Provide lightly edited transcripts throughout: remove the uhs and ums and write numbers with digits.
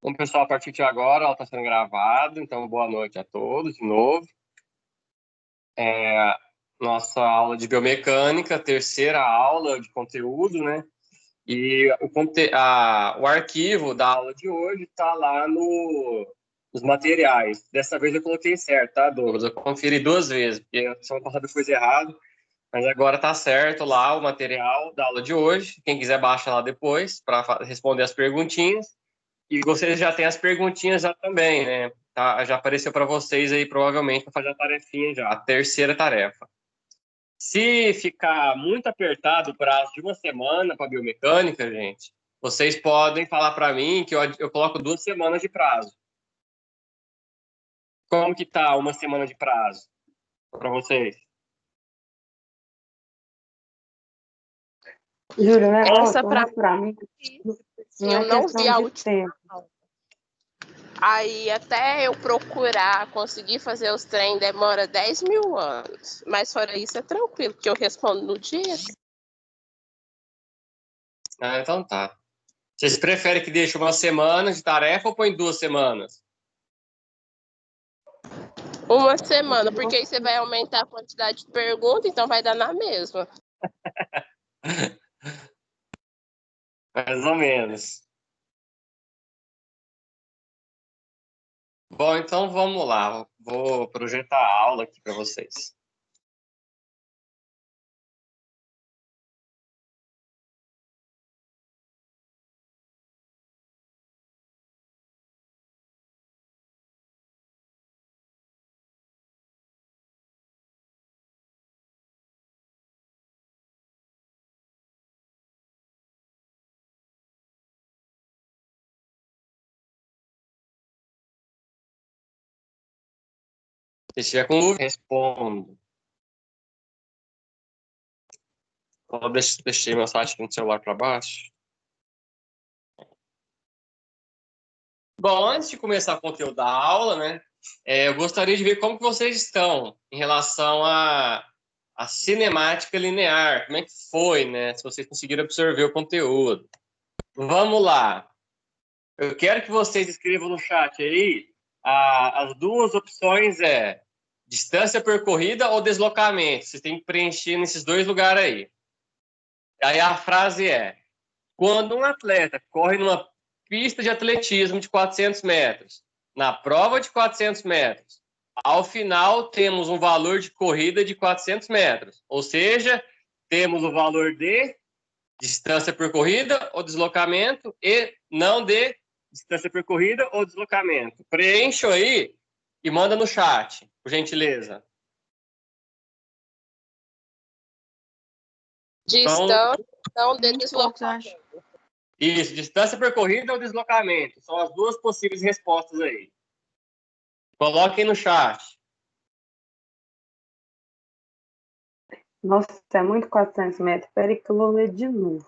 Bom, pessoal, a partir de agora ela está sendo gravada, então boa noite a todos de novo. Nossa aula de biomecânica, terceira aula de conteúdo, né? E o arquivo da aula de hoje está lá nos materiais. Dessa vez eu coloquei certo, tá, Douglas? Eu conferi duas vezes, porque a semana passada eu fiz errado, mas agora tá certo lá o material da aula de hoje. Quem quiser baixa lá depois para responder as perguntinhas. E vocês já têm as perguntinhas já também, né? Tá, já apareceu para vocês aí, provavelmente, para fazer a tarefinha já, a terceira tarefa. Se ficar muito apertado o prazo de uma semana para biomecânica, gente, vocês podem falar para mim que eu coloco 2 semanas de prazo. Como que tá uma semana de prazo para vocês? Júlio, o Essa negócio, pra mas pra mim, não eu é não vi questão a de última. tempo. Aí até eu procurar, conseguir fazer os trem demora 10 mil anos. Mas fora isso é tranquilo, porque eu respondo no dia. Ah, então tá. Vocês preferem que deixe uma semana de tarefa ou põe 2 semanas? Uma semana, porque aí você vai aumentar a quantidade de perguntas, então vai dar na mesma. Mais ou menos. Bom, então vamos lá. Vou projetar a aula aqui para vocês. Se estiver com dúvida, respondo. Só deixei meu site no celular para baixo. Bom, antes de começar o conteúdo da aula, né, eu gostaria de ver como que vocês estão em relação à cinemática linear. Como é que foi, né? Se vocês conseguiram absorver o conteúdo. Vamos lá. Eu quero que vocês escrevam no chat aí as duas opções distância percorrida ou deslocamento. Vocês têm que preencher nesses dois lugares aí. Aí a frase é: quando um atleta corre numa pista de atletismo de 400 metros, na prova de 400 metros, ao final temos um valor de corrida de 400 metros. Ou seja, temos o valor de distância percorrida ou deslocamento e não de distância percorrida ou deslocamento. Preencha aí e manda no chat, por gentileza. Então, Distância, não de 20 e poucos, acho. deslocamento. isso, distância percorrida ou deslocamento. São as duas possíveis respostas aí. Coloquem no chat. Nossa, é muito 400 metros. Espera que eu vou ler de novo.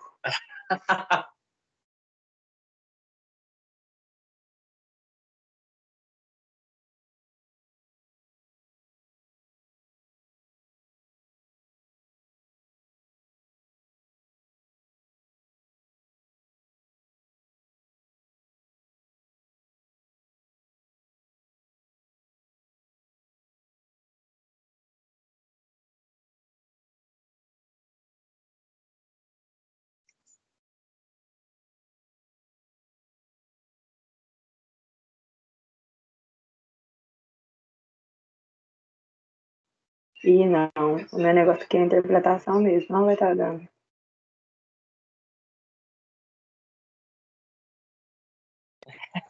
E não, o meu negócio aqui é interpretação mesmo, não vai estar dando.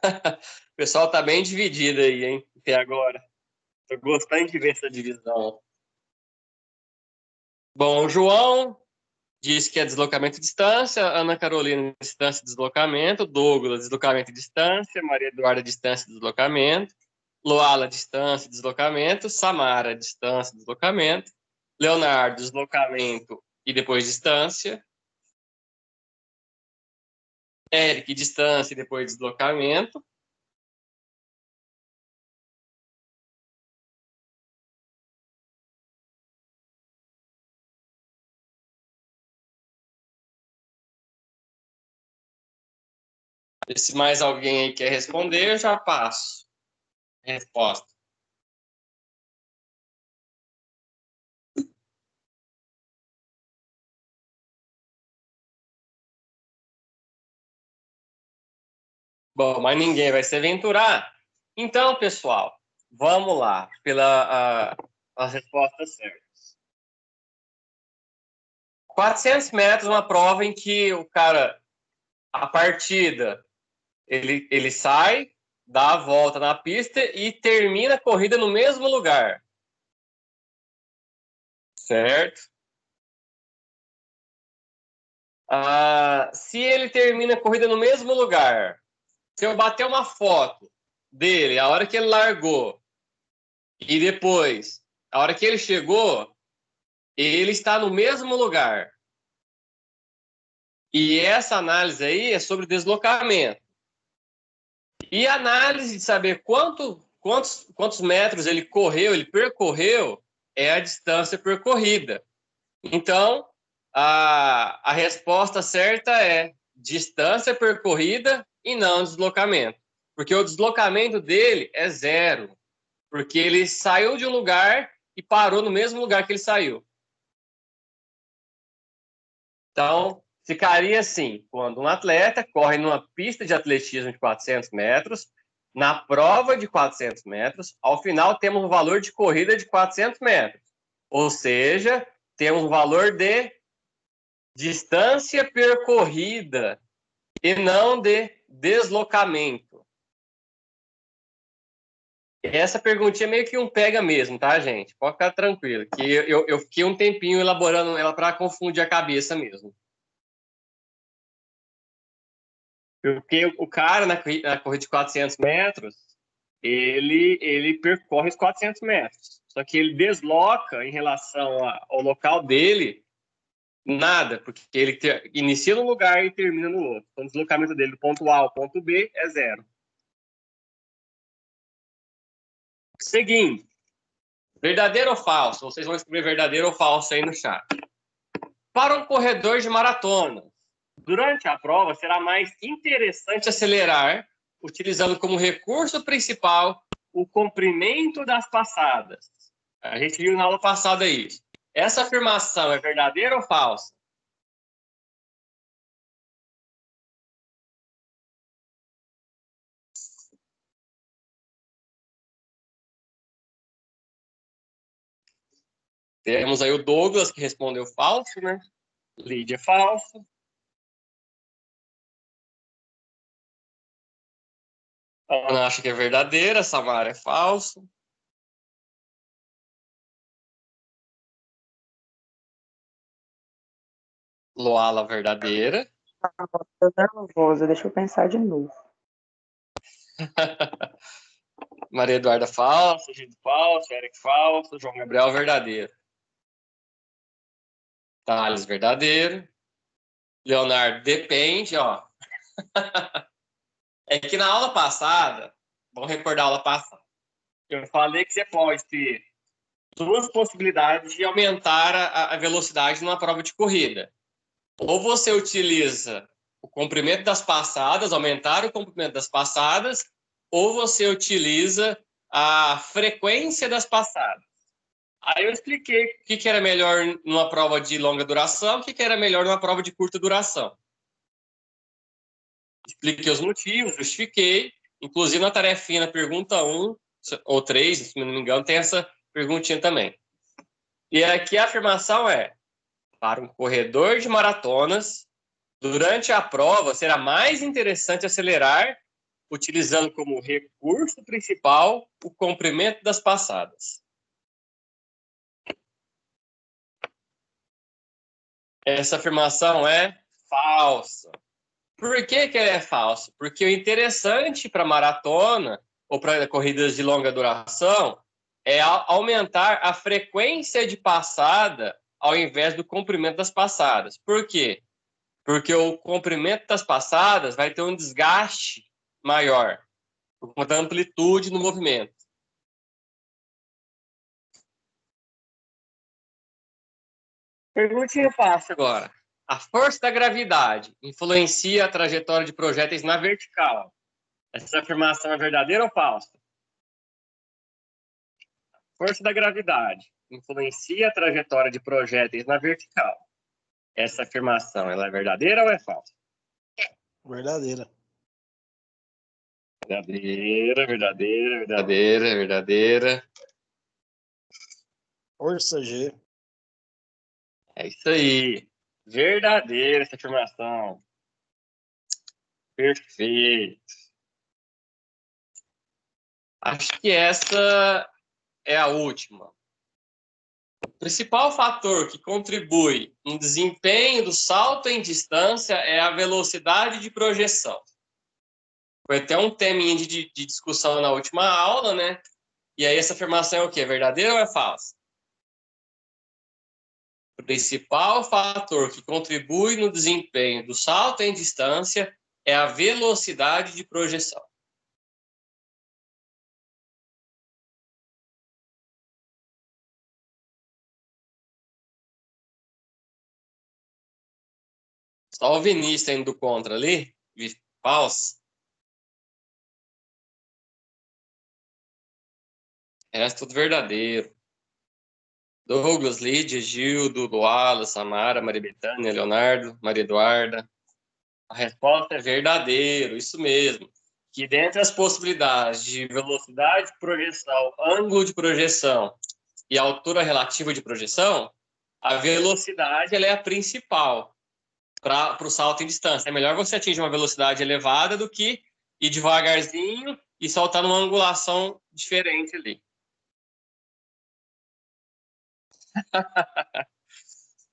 O pessoal tá bem dividido aí, hein? Até agora. Tô gostando de ver essa divisão. Bom, o João diz que é deslocamento e distância, Ana Carolina, distância e deslocamento, Douglas, deslocamento e distância, Maria Eduarda, distância e deslocamento, Loala, distância e deslocamento, Samara, distância e deslocamento, Leonardo, deslocamento e depois distância, Eric, distância e depois deslocamento, E se mais alguém aí quer responder, eu já passo a resposta. Bom, mas ninguém vai se aventurar. Então, pessoal, vamos lá as respostas certas. 400 metros, uma prova em que o cara, a partida, ele sai, dá a volta na pista e termina a corrida no mesmo lugar. Certo? Se ele termina a corrida no mesmo lugar, se eu bater uma foto dele, a hora que ele largou, e depois, a hora que ele chegou, ele está no mesmo lugar. E essa análise aí é sobre deslocamento. E a análise de saber quantos metros ele correu, ele percorreu, é a distância percorrida. Então, a resposta certa é distância percorrida e não deslocamento. Porque o deslocamento dele é zero. Porque ele saiu de um lugar e parou no mesmo lugar que ele saiu. Então, ficaria assim, quando um atleta corre numa pista de atletismo de 400 metros, na prova de 400 metros, ao final temos um valor de corrida de 400 metros. Ou seja, temos um valor de distância percorrida e não de deslocamento. Essa perguntinha é meio que um pega mesmo, tá, gente? Pode ficar tranquilo, que eu fiquei um tempinho elaborando ela para confundir a cabeça mesmo. Porque o cara, na corrida de 400 metros, ele percorre os 400 metros. Só que ele desloca em relação ao local dele nada, porque ele inicia num lugar e termina no outro. Então, o deslocamento dele do ponto A ao ponto B é zero. Seguindo, verdadeiro ou falso? Vocês vão escrever verdadeiro ou falso aí no chat. Para um corredor de maratona, durante a prova será mais interessante acelerar, utilizando como recurso principal o comprimento das passadas. A gente viu na aula passada isso. Essa afirmação é verdadeira ou falsa? Temos aí o Douglas, que respondeu falso, né? Lídia, falso. Ana acha que é verdadeira, Samara é falso. Loala, verdadeira. Tô nervosa, deixa eu pensar de novo. Maria Eduarda, falso. Gil, falso. Eric, falso. João Gabriel, verdadeiro. Thales, verdadeiro. Leonardo, depende, ó. É que na aula passada, vamos recordar a aula passada, eu falei que você pode ter duas possibilidades de aumentar a velocidade numa prova de corrida. Ou você utiliza o comprimento das passadas, aumentar o comprimento das passadas, ou você utiliza a frequência das passadas. Aí eu expliquei o que era melhor numa prova de longa duração, o que era melhor numa prova de curta duração. Expliquei os motivos, justifiquei. Inclusive na tarefinha, na pergunta 1 ou 3, se não me engano, tem essa perguntinha também. E aqui a afirmação é: para um corredor de maratonas, durante a prova será mais interessante acelerar, utilizando como recurso principal o comprimento das passadas. Essa afirmação é falsa. Por que ela é falsa? Porque o interessante para maratona ou para corridas de longa duração é aumentar a frequência de passada ao invés do comprimento das passadas. Por quê? Porque o comprimento das passadas vai ter um desgaste maior, por conta da amplitude no movimento. Perguntinha fácil agora. A força da gravidade influencia a trajetória de projéteis na vertical. Essa afirmação é verdadeira ou falsa? A força da gravidade influencia a trajetória de projéteis na vertical. Essa afirmação, ela é verdadeira ou é falsa? Verdadeira. Verdadeira, verdadeira, verdadeira, verdadeira. Força G. É isso aí. Verdadeira essa afirmação. Perfeito. Acho que essa é a última. O principal fator que contribui no desempenho do salto em distância é a velocidade de projeção. Foi até um teminha de discussão na última aula, né? E aí essa afirmação é o quê? Verdadeira ou é falsa? O principal fator que contribui no desempenho do salto em distância é a velocidade de projeção. Só o Vinícius indo contra ali, falso. É tudo verdadeiro. Douglas, Lídia, Gildo, Luala, Samara, Maria Bethânia, Leonardo, Maria Eduarda. A resposta é verdadeiro, isso mesmo. Que dentre as possibilidades de velocidade de projeção, ângulo de projeção e altura relativa de projeção, a velocidade ela é a principal para o salto em distância. É melhor você atingir uma velocidade elevada do que ir devagarzinho e saltar numa angulação diferente ali.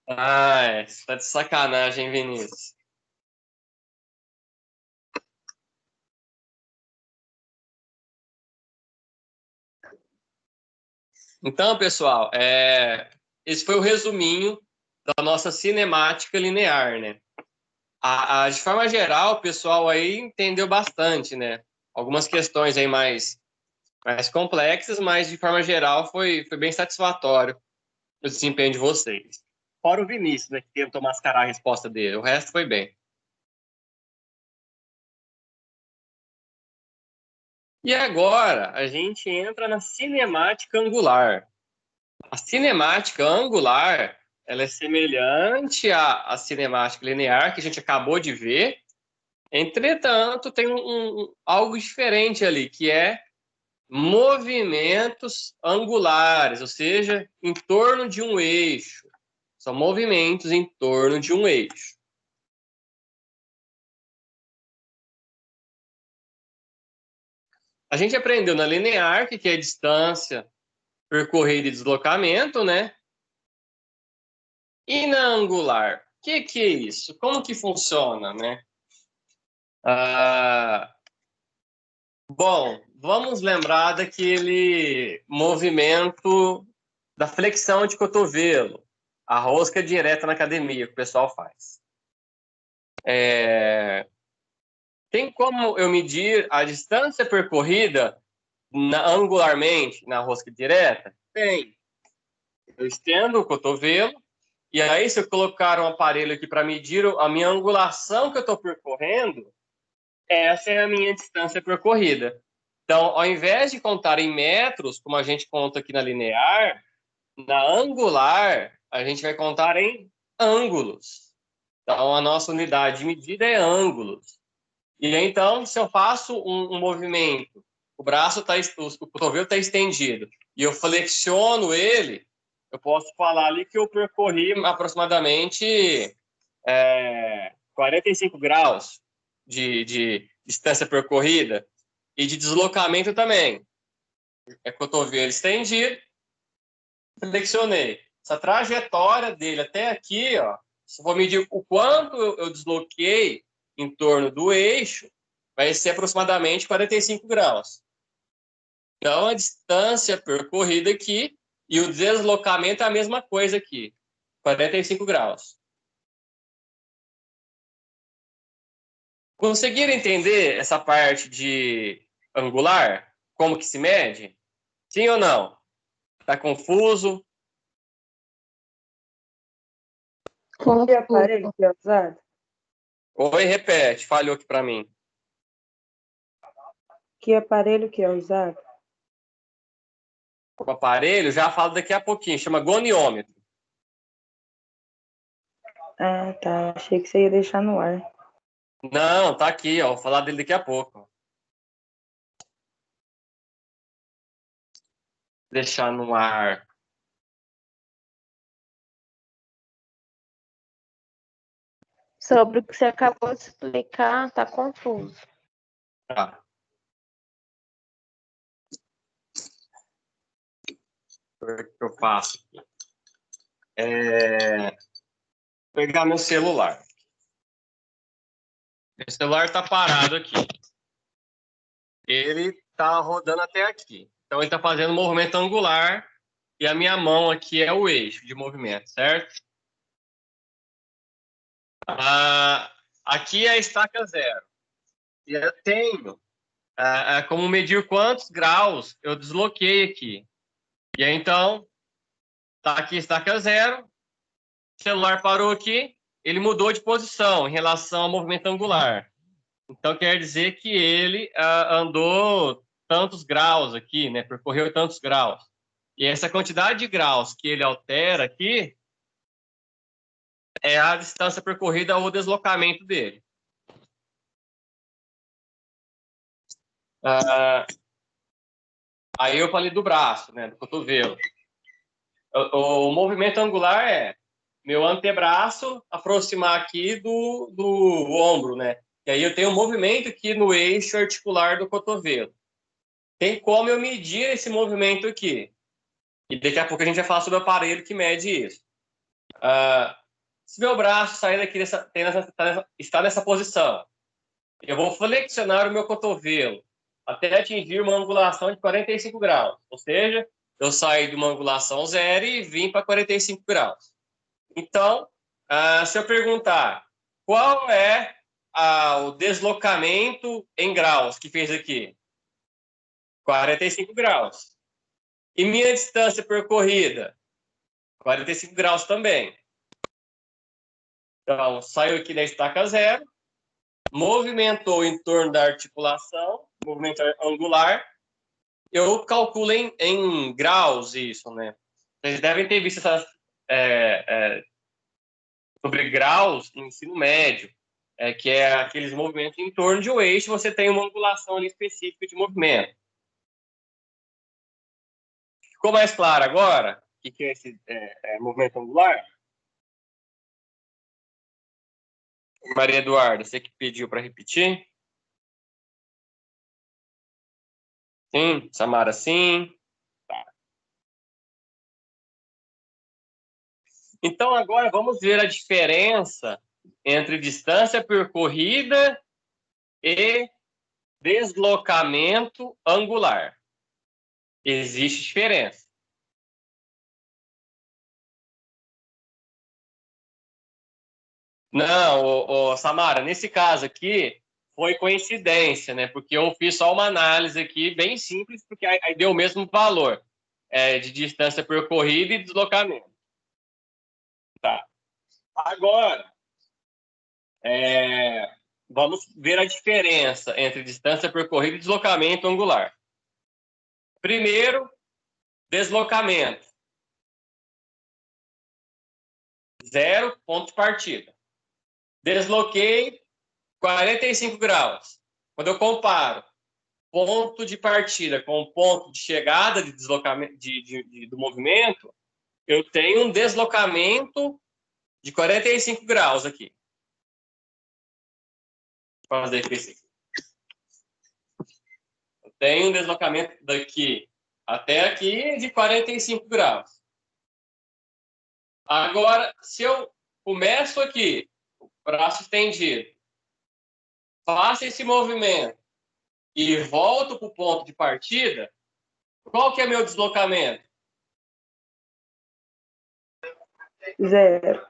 Ah, tá de sacanagem, Vinícius. Então, pessoal, esse foi o resuminho da nossa cinemática linear, né? De forma geral, o pessoal aí entendeu bastante, né? Algumas questões aí mais complexas, mas de forma geral foi bem satisfatório o desempenho de vocês. Fora o Vinícius, né, que tentou mascarar a resposta dele. O resto foi bem. E agora a gente entra na cinemática angular. A cinemática angular ela é semelhante à cinemática linear que a gente acabou de ver. Entretanto, tem algo diferente ali, que é movimentos angulares, ou seja, em torno de um eixo. São movimentos em torno de um eixo. A gente aprendeu na linear, que é distância percorrida e deslocamento, né? E na angular, o que é isso? Como que funciona, né? Bom, vamos lembrar daquele movimento da flexão de cotovelo, a rosca direta na academia que o pessoal faz. Tem como eu medir a distância percorrida angularmente na rosca direta? Tem. Eu estendo o cotovelo e aí se eu colocar um aparelho aqui para medir a minha angulação que eu estou percorrendo, essa é a minha distância percorrida. Então, ao invés de contar em metros, como a gente conta aqui na linear, na angular, a gente vai contar em ângulos. Então, a nossa unidade de medida é ângulos. E então, se eu faço um movimento, o cotovelo está estendido, e eu flexiono ele, eu posso falar ali que eu percorri aproximadamente 45 graus de distância percorrida e de deslocamento também. É cotovelo estendido, flexionei. Essa trajetória dele até aqui, ó, se eu for medir o quanto eu desloquei em torno do eixo, vai ser aproximadamente 45 graus. Então, a distância percorrida aqui e o deslocamento é a mesma coisa aqui, 45 graus. Conseguiram entender essa parte de angular? Como que se mede? Sim ou não? Tá confuso? Que aparelho que é usado? Oi, repete, falhou aqui para mim. Que aparelho que é usado? O aparelho, já falo daqui a pouquinho, chama goniômetro. Ah, tá. Achei que você ia deixar no ar. Não, tá aqui, ó, vou falar dele daqui a pouco. Deixar no ar. Sobre o que você acabou de explicar, tá confuso. Tá. O que eu faço aqui? Pegar meu celular. Meu celular tá parado aqui. Ele tá rodando até aqui. Então ele tá fazendo movimento angular e a minha mão aqui é o eixo de movimento, certo? Aqui é a estaca zero. E eu tenho como medir quantos graus eu desloquei aqui. E aí, então, tá aqui a estaca zero, o celular parou aqui, ele mudou de posição em relação ao movimento angular. Então, quer dizer que ele andou tantos graus aqui, né? Percorreu tantos graus. E essa quantidade de graus que ele altera aqui é a distância percorrida ou o deslocamento dele. Aí eu falei do braço, né? Do cotovelo. O movimento angular é meu antebraço aproximar aqui do ombro, né? E aí eu tenho um movimento aqui no eixo articular do cotovelo. Tem como eu medir esse movimento aqui. E daqui a pouco a gente vai falar sobre o aparelho que mede isso. Se meu braço sair daqui está nessa posição, eu vou flexionar o meu cotovelo até atingir uma angulação de 45 graus. Ou seja, eu saí de uma angulação zero e vim para 45 graus. Então, se eu perguntar qual é o deslocamento em graus que fez aqui? 45 graus. E minha distância percorrida? 45 graus também. Então, saio aqui da estaca zero, movimentou em torno da articulação, movimento angular, eu calculo em graus isso, né? Vocês devem ter visto essas, sobre graus no ensino médio, que é aqueles movimentos em torno de um eixo, você tem uma angulação ali específica de movimento. Ficou mais claro agora o que é esse movimento angular? Maria Eduarda, você que pediu para repetir? Sim? Samara, sim? Tá. Então, agora vamos ver a diferença entre distância percorrida e deslocamento angular. Existe diferença. Não, Samara, nesse caso aqui foi coincidência, né? Porque eu fiz só uma análise aqui bem simples, porque aí deu o mesmo valor de distância percorrida e deslocamento. Tá. Agora, vamos ver a diferença entre distância percorrida e deslocamento angular. Primeiro, deslocamento. 0, ponto de partida. Desloquei 45 graus. Quando eu comparo ponto de partida com ponto de chegada de deslocamento do movimento, eu tenho um deslocamento de 45 graus aqui. Vou fazer aqui. Eu tenho um deslocamento daqui até aqui de 45 graus. Agora, se eu começo aqui, braço estendido, faço esse movimento e volto para o ponto de partida, qual que é meu deslocamento? Zero.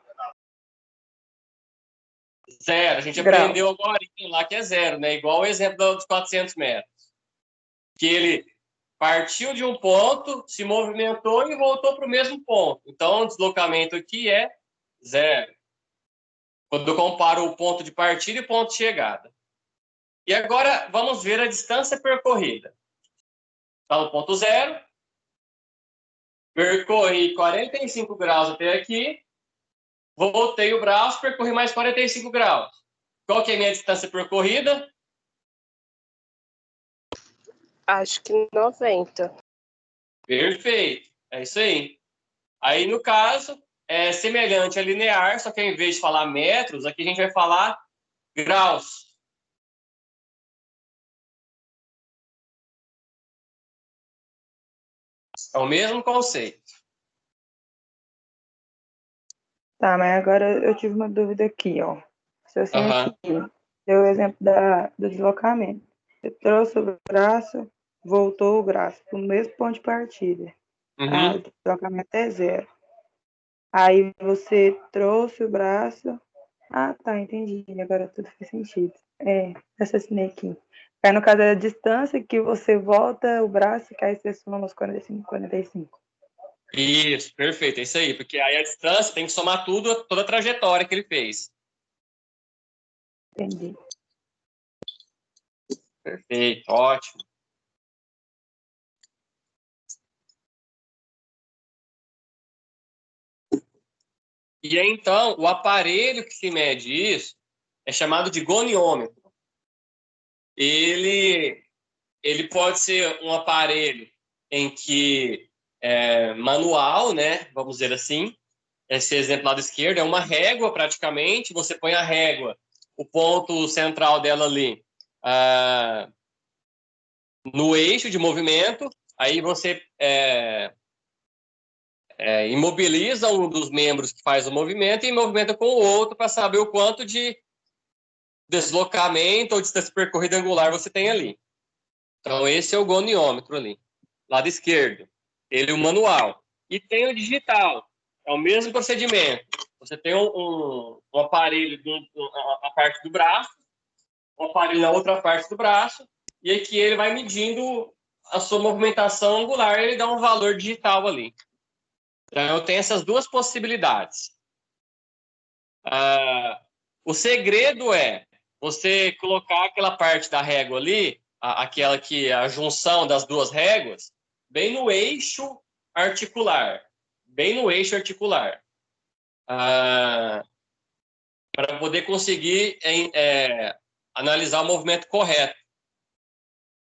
Zero. A gente Grau. aprendeu agora lá que é zero, né? Igual o exemplo dos 400 metros. Que ele partiu de um ponto, se movimentou e voltou para o mesmo ponto. Então, o deslocamento aqui é zero. quando eu comparo o ponto de partida e o ponto de chegada. E agora vamos ver a distância percorrida. Está no ponto zero, percorri 45 graus até aqui, voltei o braço, percorri mais 45 graus. Qual que é a minha distância percorrida? Acho que 90. Perfeito, é isso aí. Aí, no caso, é semelhante a linear, só que ao invés de falar metros, aqui a gente vai falar graus. É o mesmo conceito. Tá, mas agora eu tive uma dúvida aqui, ó. Se assim Aham. aqui, deu o exemplo do deslocamento. Você trouxe o braço, voltou o braço para o mesmo ponto de partida. O Uhum. deslocamento é zero. Aí você trouxe o braço. Ah, tá, entendi. Agora tudo faz sentido. Raciocinei aqui. Aí, no caso, é a distância que você volta o braço, que aí você soma os 45, 45. Isso, perfeito, é isso aí. Porque aí a distância tem que somar tudo, toda a trajetória que ele fez. Entendi. Perfeito, ótimo. E aí, então, o aparelho que se mede isso é chamado de goniômetro. Ele pode ser um aparelho em que é manual, né? Vamos dizer assim. Esse exemplo lado esquerdo é uma régua praticamente. Você põe a régua, o ponto central dela ali, no eixo de movimento. Aí você imobiliza um dos membros que faz o movimento e movimenta com o outro para saber o quanto de deslocamento ou distância percorrida angular você tem ali. Então, esse é o goniômetro ali, lado esquerdo. Ele é o manual. E tem o digital. É o mesmo procedimento. Você tem um aparelho na parte do braço, um aparelho na outra parte do braço, e aqui ele vai medindo a sua movimentação angular e ele dá um valor digital ali. Então, eu tenho essas duas possibilidades. O segredo é você colocar aquela parte da régua ali, aquela que é a junção das duas réguas, bem no eixo articular. Bem no eixo articular. Para poder conseguir analisar o movimento correto.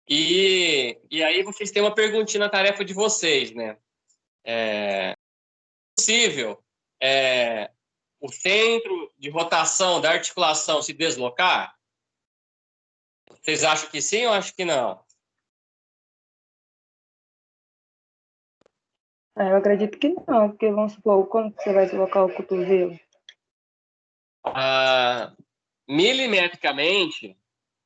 E aí vocês têm uma perguntinha na tarefa de vocês, né? É possível o centro de rotação da articulação se deslocar? Vocês acham que sim ou acham que não? Eu acredito que não, porque vamos supor, como que você vai deslocar o cotovelo? Milimetricamente,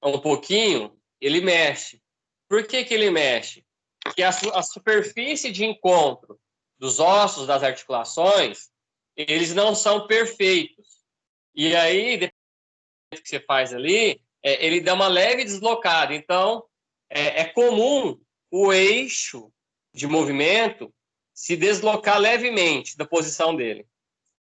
um pouquinho, ele mexe. Por que que ele mexe? Porque a superfície de encontro dos ossos das articulações, eles não são perfeitos. E aí, depois que você faz ali, ele dá uma leve deslocada. Então, é comum o eixo de movimento se deslocar levemente da posição dele.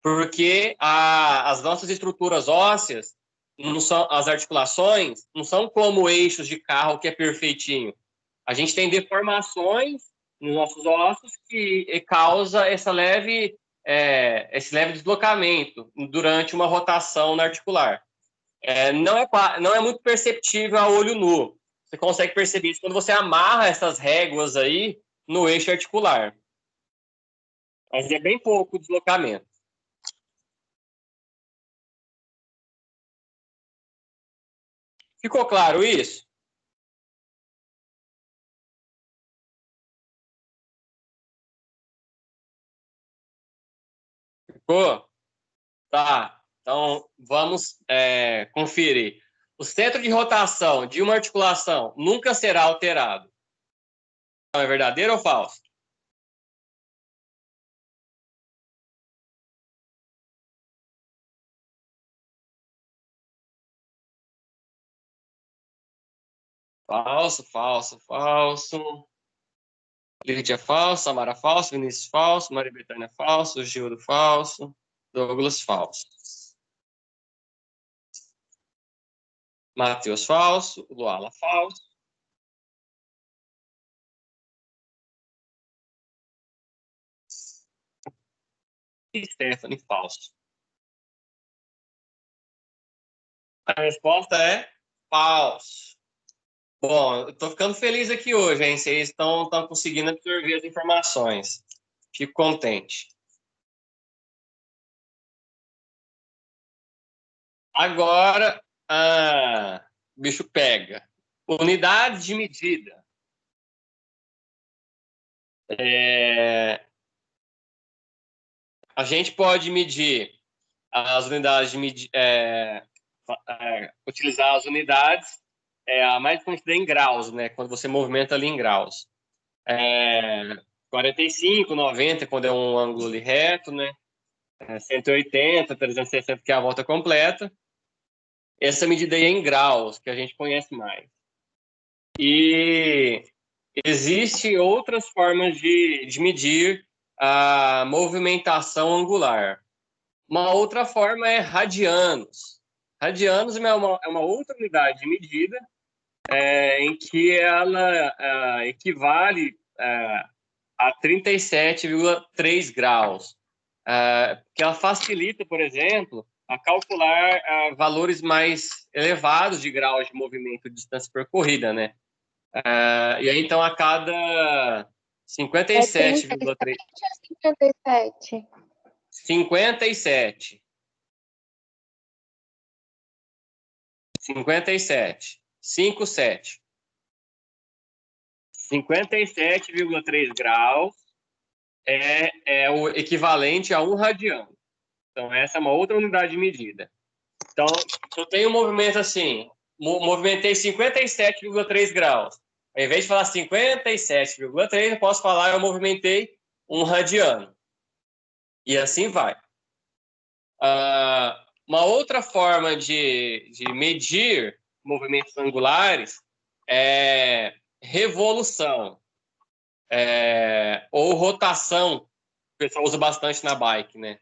Porque as nossas estruturas ósseas, não são, as articulações, não são como eixos de carro que é perfeitinho. A gente tem deformações nos nossos ossos que causa esse leve deslocamento durante uma rotação na articular. Não é muito perceptível a olho nu. Você consegue perceber isso quando você amarra essas réguas aí no eixo articular. Mas é bem pouco o deslocamento. Ficou claro isso? Ficou? Tá. Então, vamos conferir. O centro de rotação de uma articulação nunca será alterado. É verdadeiro ou falso? Falso, falso, falso. Lídia falso, Samara falso, Vinícius falso, Maria Bethânia falso, Gildo falso, Douglas falso. Matheus falso, Luala falso. E Stephanie falso. A resposta é falso. Bom, eu tô ficando feliz aqui hoje, hein? Vocês estão conseguindo absorver as informações. Fico contente. Agora, o bicho pega. Unidade de medida. A gente pode medir as unidades de utilizar as unidades, a mais conhecida em graus, né? Quando você movimenta ali em graus. 45, 90, quando é um ângulo ali reto, né? 180, 360, que é a volta completa. Essa medida aí é em graus, que a gente conhece mais. E existem outras formas de medir a movimentação angular. Uma outra forma é radianos. Radianos é uma outra unidade de medida em que ela equivale a 37,3 graus. Que ela facilita, por exemplo, a calcular valores mais elevados de graus de movimento de distância percorrida, né? E aí, então, a cada 57,3... 57. 57. 57. 57. 57,3 graus é o equivalente a 1 radiano. Então, essa é uma outra unidade de medida. Então, eu tenho um movimento assim, movimentei 57,3 graus. Ao invés de falar 57,3, eu posso falar eu movimentei 1 radiano. E assim vai. Uma outra forma de medir movimentos angulares é revolução, ou rotação, que o pessoal usa bastante na bike, né?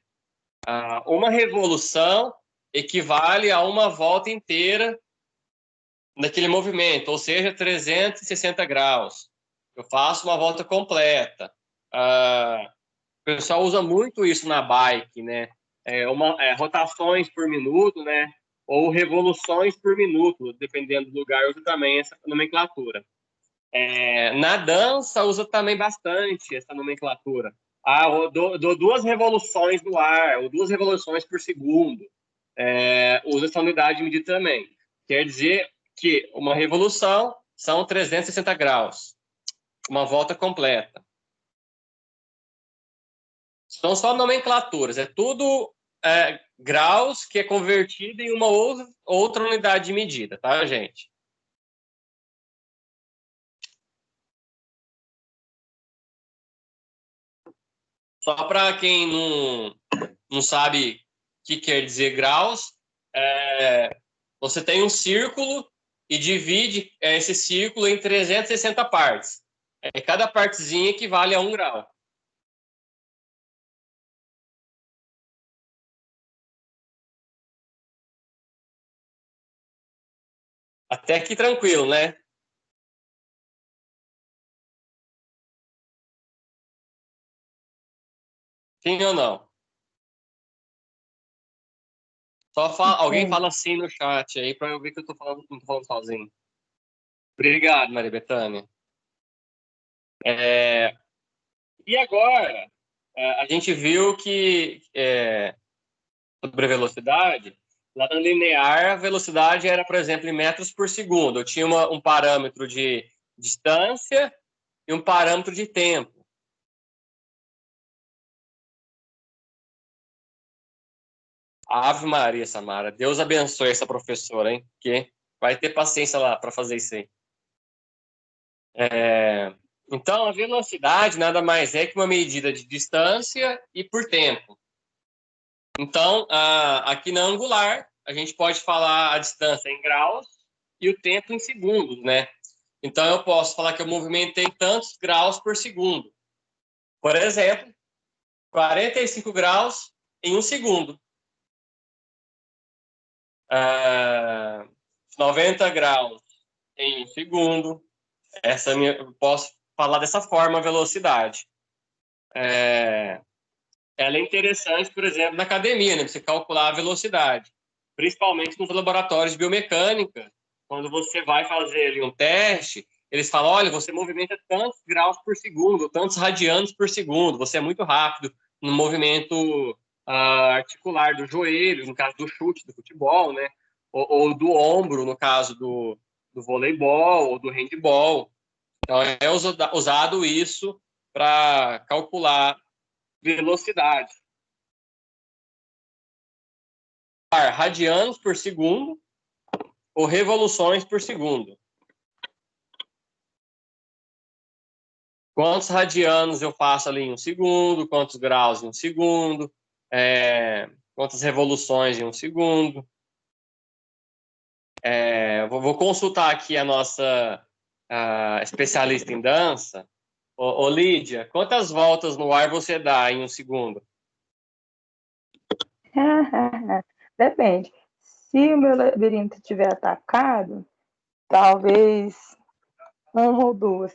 Uma revolução equivale a uma volta inteira daquele movimento, ou seja, 360 graus. Eu faço uma volta completa. O pessoal usa muito isso na bike, né? Rotações por minuto, né? Ou revoluções por minuto, dependendo do lugar, usa também essa nomenclatura. Na dança, usa também bastante essa nomenclatura. Eu dou 2 revoluções no ar, ou 2 revoluções por segundo. Usa essa unidade de medida também. Quer dizer que uma revolução são 360 graus. Uma volta completa. São só nomenclaturas. É tudo graus que é convertido em uma outra unidade de medida, tá, gente? Só para quem não sabe o que quer dizer graus, você tem um círculo e divide esse círculo em 360 partes. Cada partezinha equivale a 1 grau. Até aqui tranquilo, né? Sim ou não? Alguém fala assim no chat aí para eu ver que eu não tô falando sozinho. Obrigado, Maria Bethânia. E agora, a gente viu que sobre a velocidade, lá na linear, a velocidade era, por exemplo, em metros por segundo. Eu tinha um parâmetro de distância e um parâmetro de tempo. Ave Maria, Samara. Deus abençoe essa professora, hein? Que vai ter paciência lá para fazer isso aí. Então, a velocidade nada mais é que uma medida de distância e por tempo. Então, aqui na angular, a gente pode falar a distância em graus e o tempo em segundos, né? Então, eu posso falar que eu movimentei tantos graus por segundo. Por exemplo, 45 graus em 1 segundo. 90 graus em 1 segundo. Eu posso falar dessa forma a velocidade. Ela é interessante, por exemplo, na academia, né? Você calcular a velocidade, principalmente nos laboratórios de biomecânica. Quando você vai fazer ali um teste, eles falam, olha, você movimenta tantos graus por segundo, tantos radianos por segundo, você é muito rápido no movimento articular do joelho, no caso do chute, do futebol, né? Ou do ombro, no caso do voleibol ou do handebol. Então, é usado isso para calcular velocidade. Radianos por segundo ou revoluções por segundo. Quantos radianos eu faço ali em 1 segundo, quantos graus em 1 segundo, quantas revoluções em 1 segundo. Vou consultar aqui a nossa especialista em dança. Ô, Lídia, quantas voltas no ar você dá em 1 segundo? Depende. Se o meu labirinto estiver atacado, talvez 1 ou 2.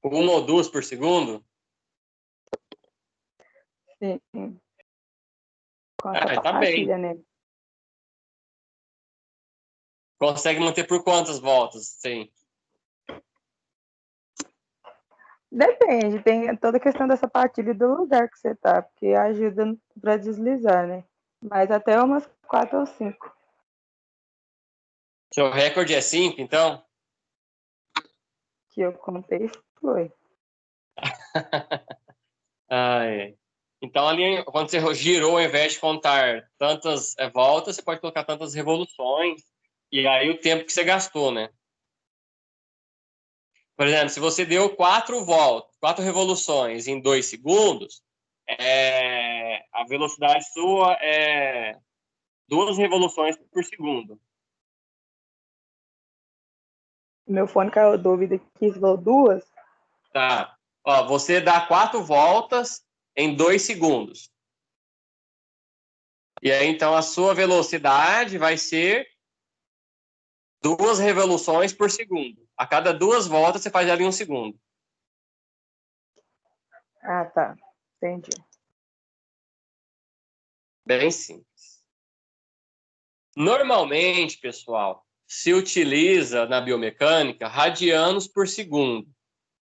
1 ou 2 por segundo? Sim. Com essa Tá bem. né? Consegue manter por quantas voltas? Sim. Depende, tem toda a questão dessa partilha do lugar que você tá, porque ajuda para deslizar, né? Mas até umas 4 ou 5. Seu recorde é 5, então? Que eu contei foi. Então, ali, quando você girou, ao invés de contar tantas voltas, você pode colocar tantas revoluções, e aí o tempo que você gastou, né? Por exemplo, se você deu 4 voltas, 4 revoluções em 2 segundos, a velocidade sua é 2 revoluções por segundo. Meu fone caiu dúvida que falou 2. Tá. Ó, você dá 4 voltas em 2 segundos. E aí, então, a sua velocidade vai ser 2 revoluções por segundo. A cada 2 voltas, você faz ela em 1 segundo. Ah, tá. Entendi. Bem simples. Normalmente, pessoal, se utiliza na biomecânica radianos por segundo.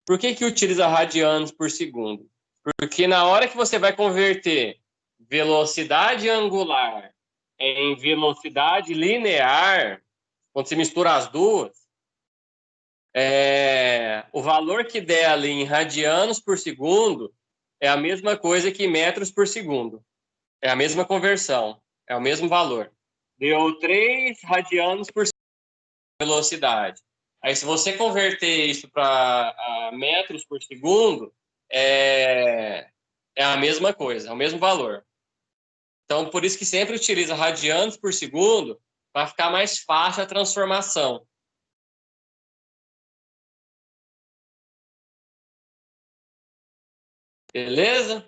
Por que utiliza radianos por segundo? Porque na hora que você vai converter velocidade angular em velocidade linear, quando você mistura as duas, o valor que der ali em radianos por segundo é a mesma coisa que metros por segundo. É a mesma conversão, é o mesmo valor. Deu 3 radianos por velocidade. Aí, se você converter isso para metros por segundo, é a mesma coisa, é o mesmo valor. Então, por isso que sempre utiliza radianos por segundo para ficar mais fácil a transformação. Beleza?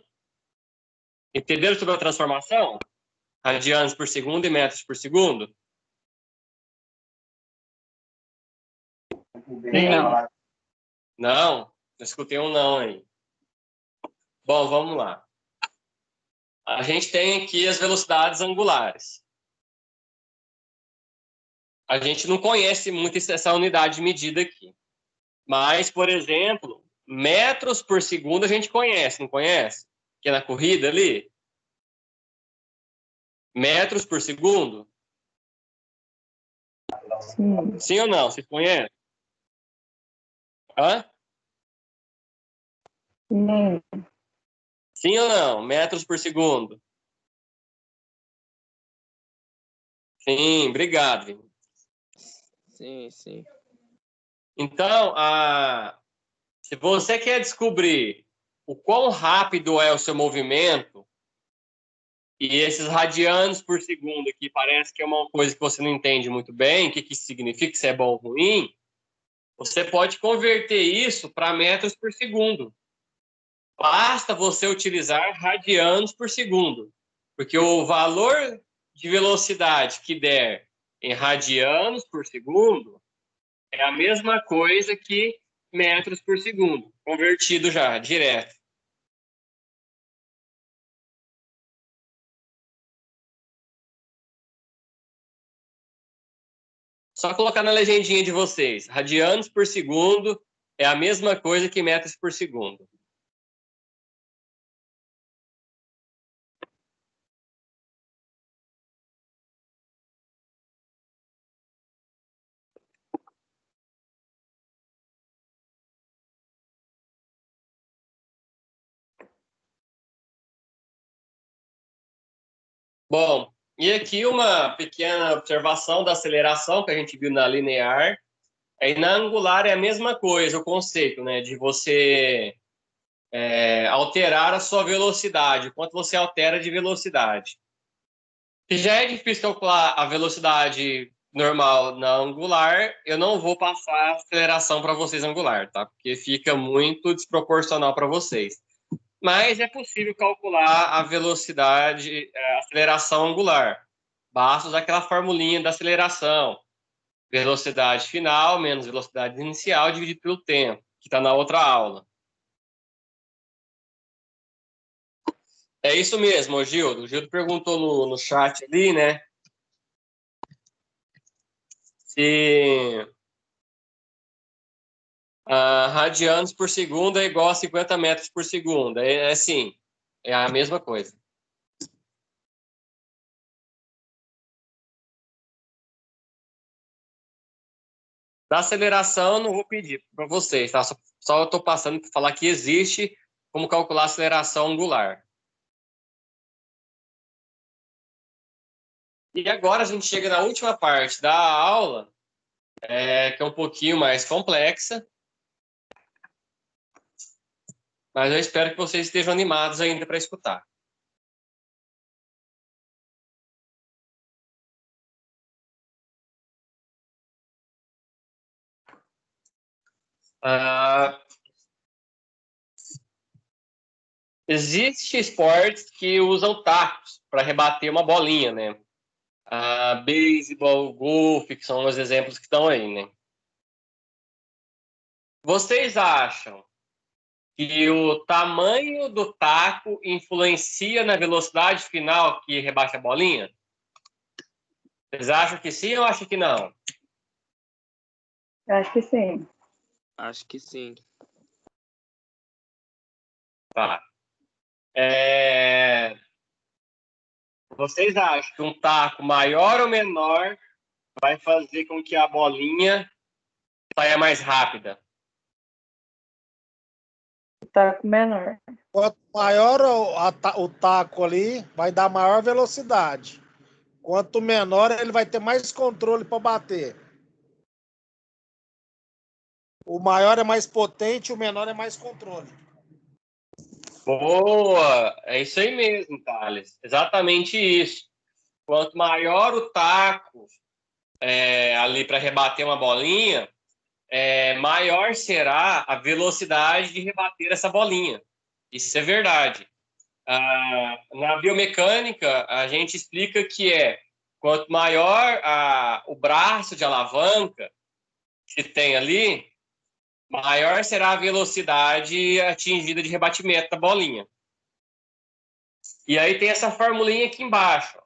Entenderam sobre a transformação? Radianos por segundo e metros por segundo? Não. Não? Eu escutei um não aí. Bom, vamos lá. A gente tem aqui as velocidades angulares. A gente não conhece muito essa unidade de medida aqui. Mas, por exemplo, metros por segundo a gente conhece, não conhece? Que é na corrida ali. Metros por segundo? Sim. Sim ou não? Vocês conhecem? Hã? Sim. Sim ou não? Metros por segundo? Sim, obrigado, Vini. Sim, sim. Então, se você quer descobrir o quão rápido é o seu movimento, e esses radianos por segundo aqui parece que é uma coisa que você não entende muito bem, o que isso significa, se é bom ou ruim, você pode converter isso para metros por segundo. Basta você utilizar radianos por segundo, porque o valor de velocidade que der em radianos por segundo é a mesma coisa que metros por segundo, convertido já, direto. Só colocar na legendinha de vocês. Radianos por segundo é a mesma coisa que metros por segundo. Bom, e aqui uma pequena observação da aceleração que a gente viu na linear. Aí na angular é a mesma coisa, o conceito, né, de você alterar a sua velocidade, quanto você altera de velocidade. Se já é difícil calcular a velocidade normal na angular, eu não vou passar a aceleração para vocês angular, tá? Porque fica muito desproporcional para vocês. Mas é possível calcular a velocidade, a aceleração angular. Basta usar aquela formulinha da aceleração. Velocidade final menos velocidade inicial dividido pelo tempo, que está na outra aula. É isso mesmo, Gildo. O Gildo perguntou no chat ali, né? Se radianos por segundo é igual a 50 metros por segundo. É assim, é a mesma coisa. Da aceleração, eu não vou pedir para vocês, tá? Só eu estou passando para falar que existe como calcular a aceleração angular. E agora a gente chega na última parte da aula, que é um pouquinho mais complexa, mas eu espero que vocês estejam animados ainda para escutar. Existem esportes que usam tacos para rebater uma bolinha, né? Beisebol, golfe, que são os exemplos que estão aí, né? Vocês acham que o tamanho do taco influencia na velocidade final que rebate a bolinha? Vocês acham que sim ou acham que não? Acho que sim. Acho que sim. Tá. Vocês acham que um taco maior ou menor vai fazer com que a bolinha saia mais rápida? Taco menor. Quanto maior o taco ali, vai dar maior velocidade. Quanto menor, ele vai ter mais controle para bater. O maior é mais potente, o menor é mais controle. Boa! É isso aí mesmo, Thales. Exatamente isso. Quanto maior o taco ali para rebater uma bolinha, maior será a velocidade de rebater essa bolinha. Isso é verdade. Na biomecânica, a gente explica que quanto maior o braço de alavanca que tem ali, maior será a velocidade atingida de rebatimento da bolinha. E aí tem essa formulinha aqui embaixo.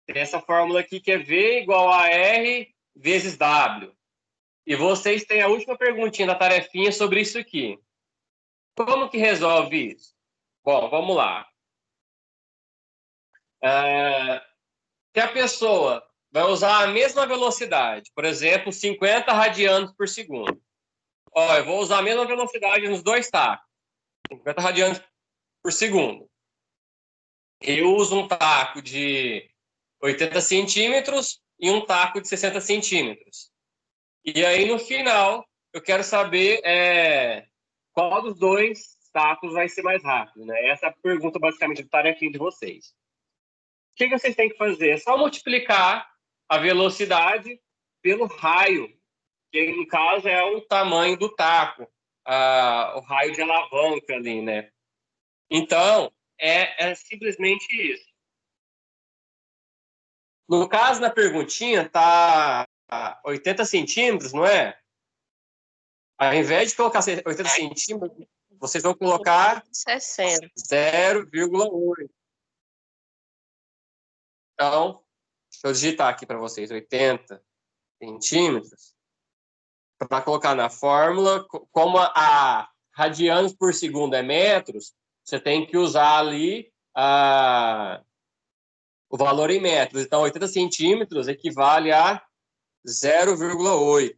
Tem essa fórmula aqui que é V igual a R vezes W. E vocês têm a última perguntinha da tarefinha sobre isso aqui. Como que resolve isso? Bom, vamos lá. Se a pessoa vai usar a mesma velocidade, por exemplo, 50 radianos por segundo. Eu vou usar a mesma velocidade nos dois tacos, 50 radianos por segundo. Eu uso um taco de 80 centímetros e um taco de 60 centímetros. E aí, no final, eu quero saber qual dos dois tacos vai ser mais rápido, né? Essa é a pergunta, basicamente, do tarefinha de vocês. O que vocês têm que fazer? É só multiplicar a velocidade pelo raio, que no caso é o tamanho do taco, o raio de alavanca ali, né? Então, é simplesmente isso. No caso, na perguntinha, tá 80 centímetros, não é? Ao invés de colocar 80 centímetros, vocês vão colocar 60. 0,8. Então, deixa eu digitar aqui para vocês, 80 centímetros. Para colocar na fórmula, como a radianos por segundo é metros, você tem que usar ali o valor em metros. Então, 80 centímetros equivale a 0,8.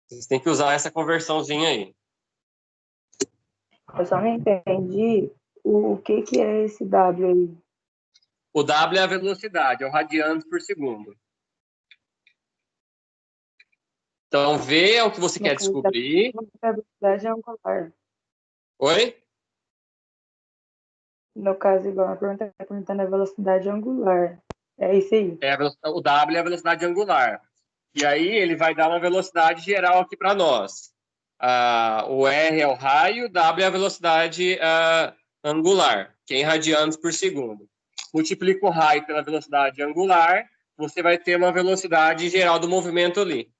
Vocês têm que usar essa conversãozinha aí. Eu só não entendi o que é esse W aí. O W é a velocidade, é o radianos por segundo. Então, V é o que você No quer caso descobrir. da velocidade angular. Oi? No caso, igual a pergunta está perguntando a velocidade angular. É isso aí. O W é a velocidade angular. E aí ele vai dar uma velocidade geral aqui para nós. O R é o raio, o W é a velocidade angular, que é em radianos por segundo. Multiplica o raio pela velocidade angular, você vai ter uma velocidade geral do movimento ali.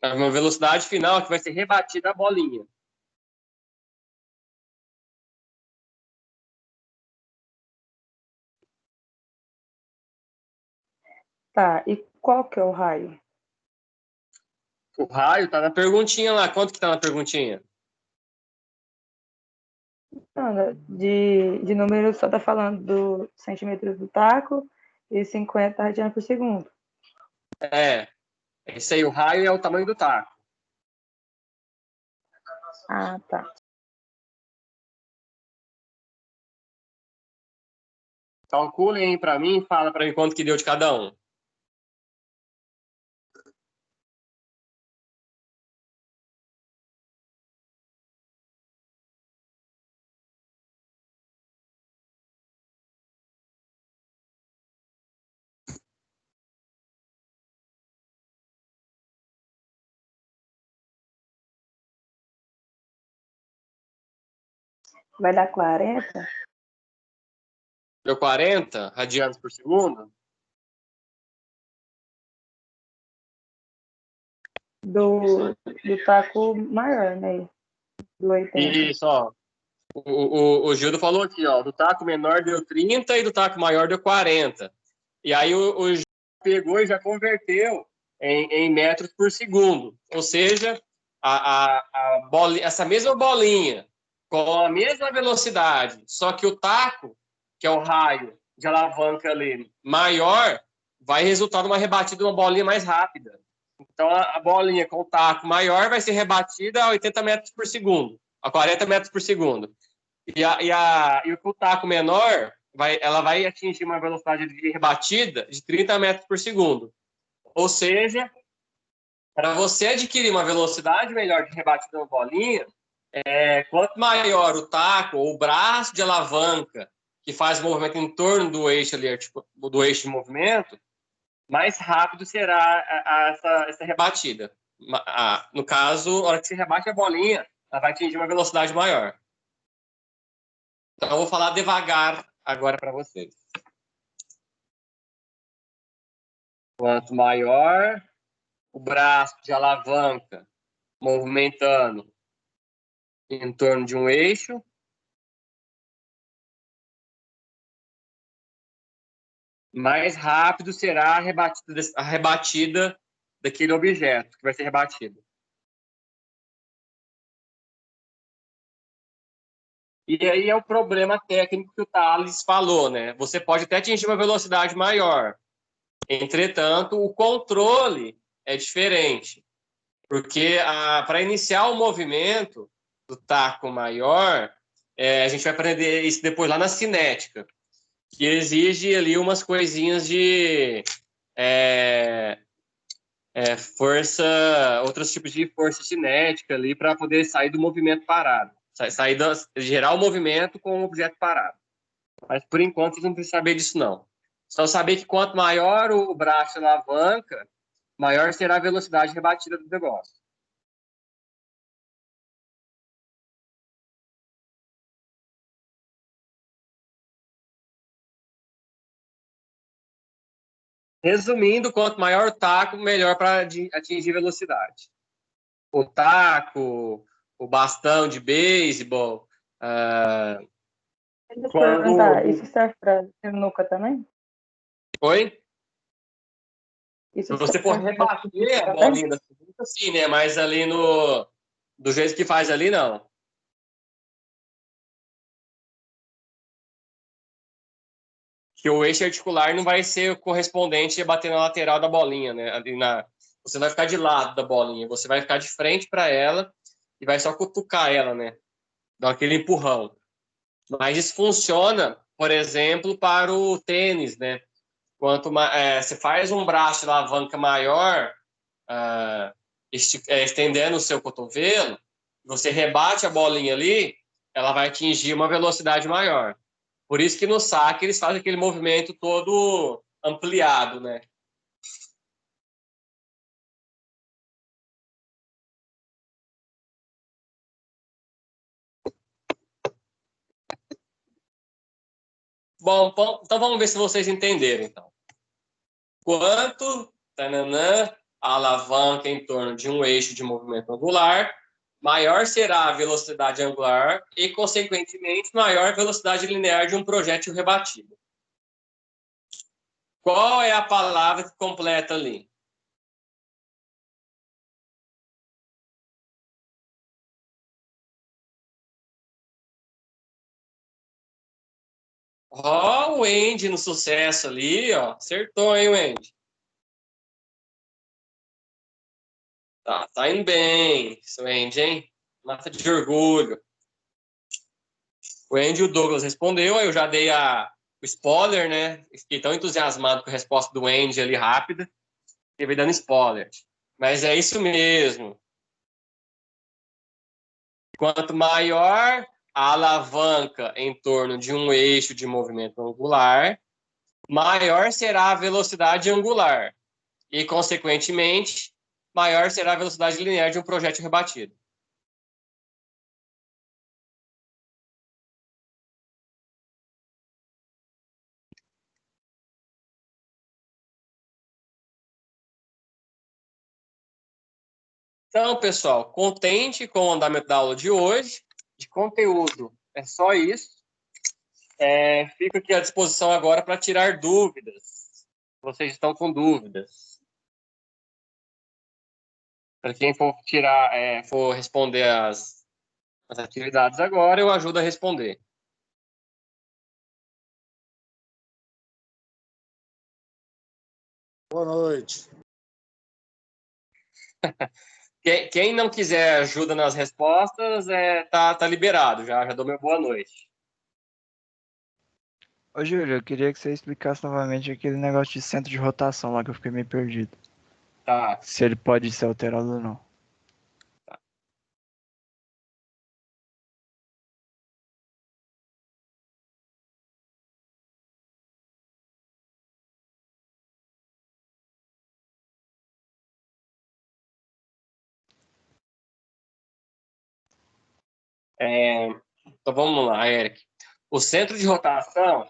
Uma velocidade final que vai ser rebatida a bolinha. Tá, e qual que é o raio? O raio tá na perguntinha lá. Quanto que tá na perguntinha? Não, de número só tá falando do centímetros do taco e 50 radianos por segundo. Esse aí, o raio é o tamanho do taco. Ah, tá. Calculem aí para mim e fala para mim quanto que deu de cada um. Vai dar 40 Deu 40 radianos por segundo? do taco maior, né? Do 80. Isso, ó. O Gildo falou aqui, ó. Do taco menor deu 30 e do taco maior deu 40. E aí o Gildo pegou e já converteu em metros por segundo. Ou seja, essa mesma bolinha com a mesma velocidade, só que o taco, que é o raio de alavanca ali maior, vai resultar numa rebatida de uma bolinha mais rápida. Então, a bolinha com o taco maior vai ser rebatida a 80 metros por segundo, a 40 metros por segundo. E o taco menor, ela vai atingir uma velocidade de rebatida de 30 metros por segundo. Ou seja, para você adquirir uma velocidade melhor de rebatida da bolinha, quanto maior o taco ou o braço de alavanca que faz o movimento em torno do eixo ali, tipo, do eixo de movimento, mais rápido será essa rebatida. No caso, na hora que você rebate a bolinha, ela vai atingir uma velocidade maior. Então, eu vou falar devagar agora para vocês. Quanto maior o braço de alavanca movimentando em torno de um eixo, mais rápido será a rebatida daquele objeto que vai ser rebatido. E aí é o problema técnico que o Thales falou, né? Você pode até atingir uma velocidade maior. Entretanto, o controle é diferente. Porque para iniciar o movimento do taco maior, a gente vai aprender isso depois lá na cinética, que exige ali umas coisinhas de força, outros tipos de força cinética ali para poder sair do movimento parado. Gerar o movimento com o objeto parado. Mas, por enquanto, vocês não precisam saber disso, não. Só saber que quanto maior o braço alavanca, maior será a velocidade rebatida do negócio. Resumindo, quanto maior o taco, melhor para atingir velocidade. O taco, o bastão de beisebol, Deixa eu te perguntar, quando... isso serve para sinuca também? Oi? Isso Se você for serve para rebater a também? bolinha da sinuca, sim, né? Mas ali no... Do jeito que faz ali, não. Que o eixo articular não vai ser correspondente a bater na lateral da bolinha, né? Você vai ficar de lado da bolinha, você vai ficar de frente para ela e vai só cutucar ela, né? Dar aquele empurrão. Mas isso funciona, por exemplo, para o tênis, né? Você faz um braço de alavanca maior, estendendo o seu cotovelo, você rebate a bolinha ali, ela vai atingir uma velocidade maior. Por isso que no saque eles fazem aquele movimento todo ampliado, né? Bom, então vamos ver se vocês entenderam, então. Quanto, tananã, a alavanca em torno de um eixo de movimento angular, maior será a velocidade angular e, consequentemente, maior a velocidade linear de um projétil rebatido. Qual é a palavra que completa ali? Ó, o Wendy no sucesso ali, ó. Acertou, hein, Wendy? Tá indo bem, isso, Wendy, hein? Mata de orgulho. O Andy e o Douglas respondeu, aí eu já dei o spoiler, né? Fiquei tão entusiasmado com a resposta do Andy ali rápida, que veio dando spoiler. Mas é isso mesmo. Quanto maior a alavanca em torno de um eixo de movimento angular, maior será a velocidade angular. E, consequentemente, maior será a velocidade linear de um projétil rebatido. Então, pessoal, contente com o andamento da aula de hoje. De conteúdo, é só isso. Fico aqui à disposição agora para tirar dúvidas. Vocês estão com dúvidas? Para quem for for responder as atividades agora, eu ajudo a responder. Boa noite. Quem não quiser ajuda nas respostas, tá liberado. Já dou meu boa noite. Ô, Júlio, eu queria que você explicasse novamente aquele negócio de centro de rotação lá que eu fiquei meio perdido. Tá. Se ele pode ser alterado ou não. Então vamos lá, Eric. O centro de rotação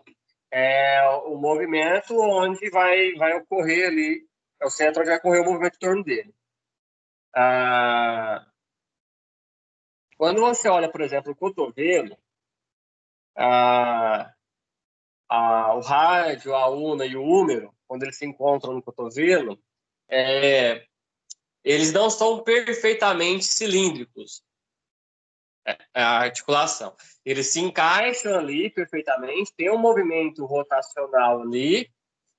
é o movimento onde vai ocorrer ali, é o centro onde vai ocorrer o movimento em torno dele. Quando você olha, por exemplo, o cotovelo, o rádio, a una e o húmero, quando eles se encontram no cotovelo, eles não são perfeitamente cilíndricos, a articulação. Eles se encaixam ali perfeitamente, tem um movimento rotacional ali,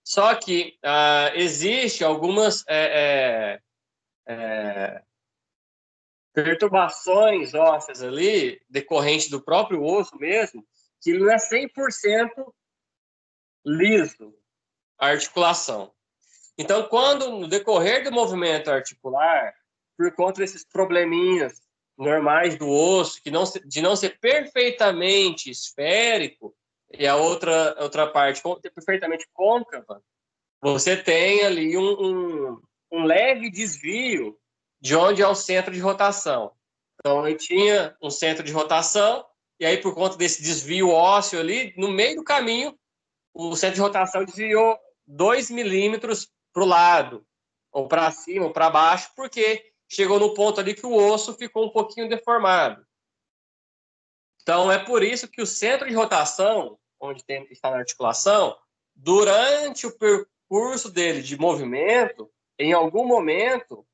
só que existe algumas perturbações ósseas ali, decorrente do próprio osso mesmo, que não é 100% liso a articulação. Então, quando no decorrer do movimento articular, por conta desses probleminhas normais do osso, de não ser perfeitamente esférico, e a outra parte perfeitamente côncava, você tem ali um leve desvio de onde é o centro de rotação. Então, eu tinha um centro de rotação, e aí, por conta desse desvio ósseo ali, no meio do caminho, o centro de rotação desviou 2 milímetros para o lado, ou para cima, ou para baixo, porque chegou no ponto ali que o osso ficou um pouquinho deformado. Então, é por isso que o centro de rotação, onde está na articulação, durante o percurso dele de movimento, em algum momento,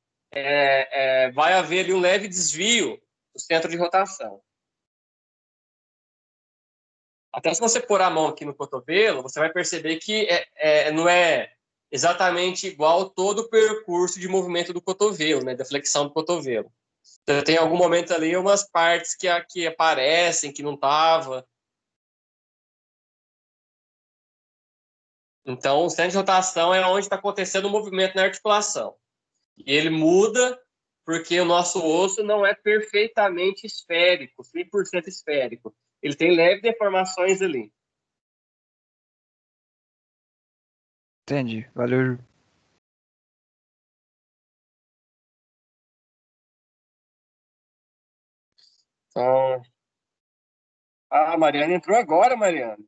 vai haver ali um leve desvio do centro de rotação. Até se você pôr a mão aqui no cotovelo, você vai perceber que não é exatamente igual todo o percurso de movimento do cotovelo, né, da flexão do cotovelo. Então, tem algum momento ali umas partes que aparecem, que não estava. Então, o centro de rotação é onde está acontecendo o movimento na articulação. E ele muda porque o nosso osso não é perfeitamente esférico, 100% esférico. Ele tem leves deformações ali. Entendi. Valeu, Ju. Então, a Mariana entrou agora, Mariana.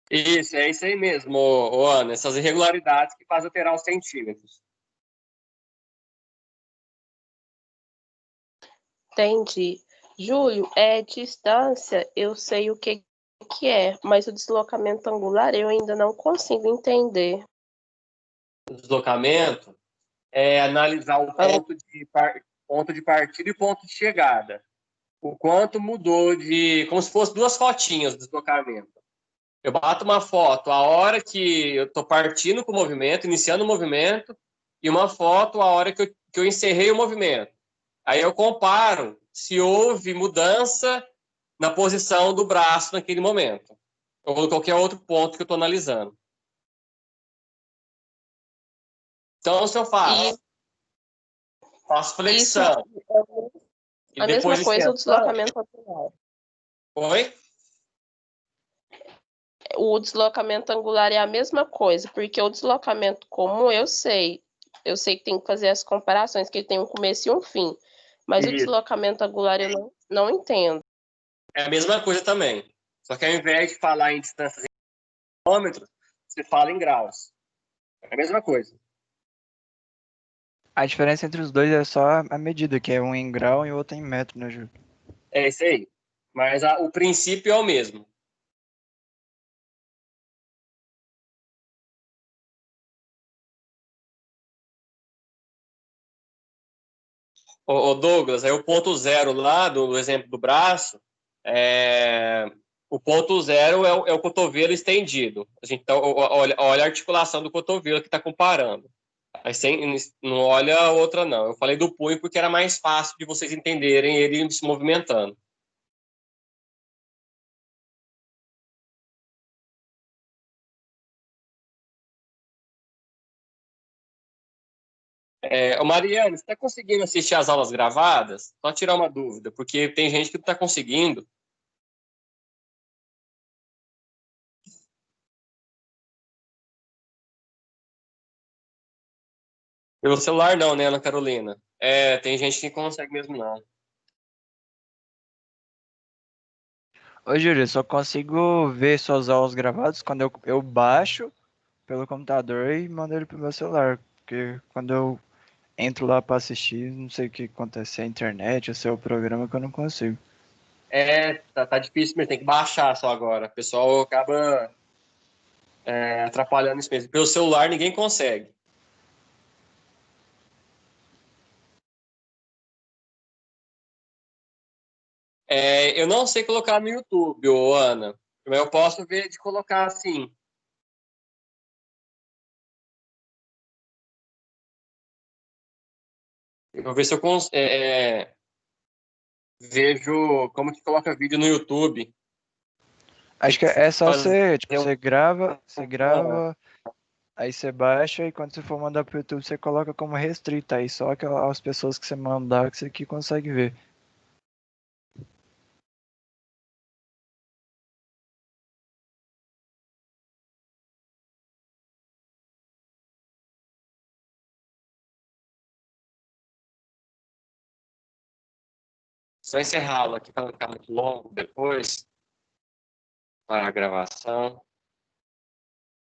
Isso, é isso aí mesmo, Ana. Essas irregularidades que fazem alterar os centímetros. Entendi. Júlio, distância, eu sei o que é, mas o deslocamento angular eu ainda não consigo entender. O deslocamento é analisar o ponto de partida e ponto de chegada. O quanto mudou como se fosse duas fotinhas do deslocamento. Eu bato uma foto a hora que eu estou partindo com o movimento, iniciando o movimento, e uma foto a hora que eu encerrei o movimento. Aí eu comparo se houve mudança na posição do braço naquele momento, ou qualquer outro ponto que eu estou analisando. Então, se eu faço Isso flexão é e a depois mesma coisa o extensão, deslocamento angular. oi? O deslocamento angular é a mesma coisa, porque o deslocamento comum eu sei que tem que fazer as comparações, que ele tem um começo e um fim, mas o Isso. deslocamento angular eu não entendo. É a mesma coisa também. Só que ao invés de falar em distâncias em quilômetros, você fala em graus. É a mesma coisa. A diferença entre os dois é só a medida, que é um em grau e o outro em metro, né, Ju? É isso aí. Mas o princípio é o mesmo. O Douglas, aí o ponto zero lá do exemplo do braço, o ponto zero é o cotovelo estendido. A gente olha a articulação do cotovelo que está comparando. Aí não olha a outra, não. Eu falei do punho porque era mais fácil de vocês entenderem ele se movimentando. Mariana, você está conseguindo assistir as aulas gravadas? Só tirar uma dúvida, porque tem gente que não está conseguindo. Pelo celular não, né, Ana Carolina? Tem gente que não consegue mesmo, não. Ô, Júlio, eu só consigo ver suas aulas gravadas quando eu baixo pelo computador e mando ele pro meu celular. Porque quando eu entro lá pra assistir, não sei o que acontece, se é a internet ou se é o programa que eu não consigo. Tá difícil mesmo, tem que baixar só agora. O pessoal acaba atrapalhando isso mesmo. Pelo celular ninguém consegue. Eu não sei colocar no YouTube, Ana. Mas eu posso ver de colocar assim. Eu vou ver se eu vejo como que coloca vídeo no YouTube. Acho que é só Fazer tipo, você grava, aí você baixa e quando você for mandar pro YouTube, você coloca como restrito aí, só que as pessoas que você mandar que você que consegue ver. Só encerrá-lo aqui para não ficar muito longo depois para a gravação.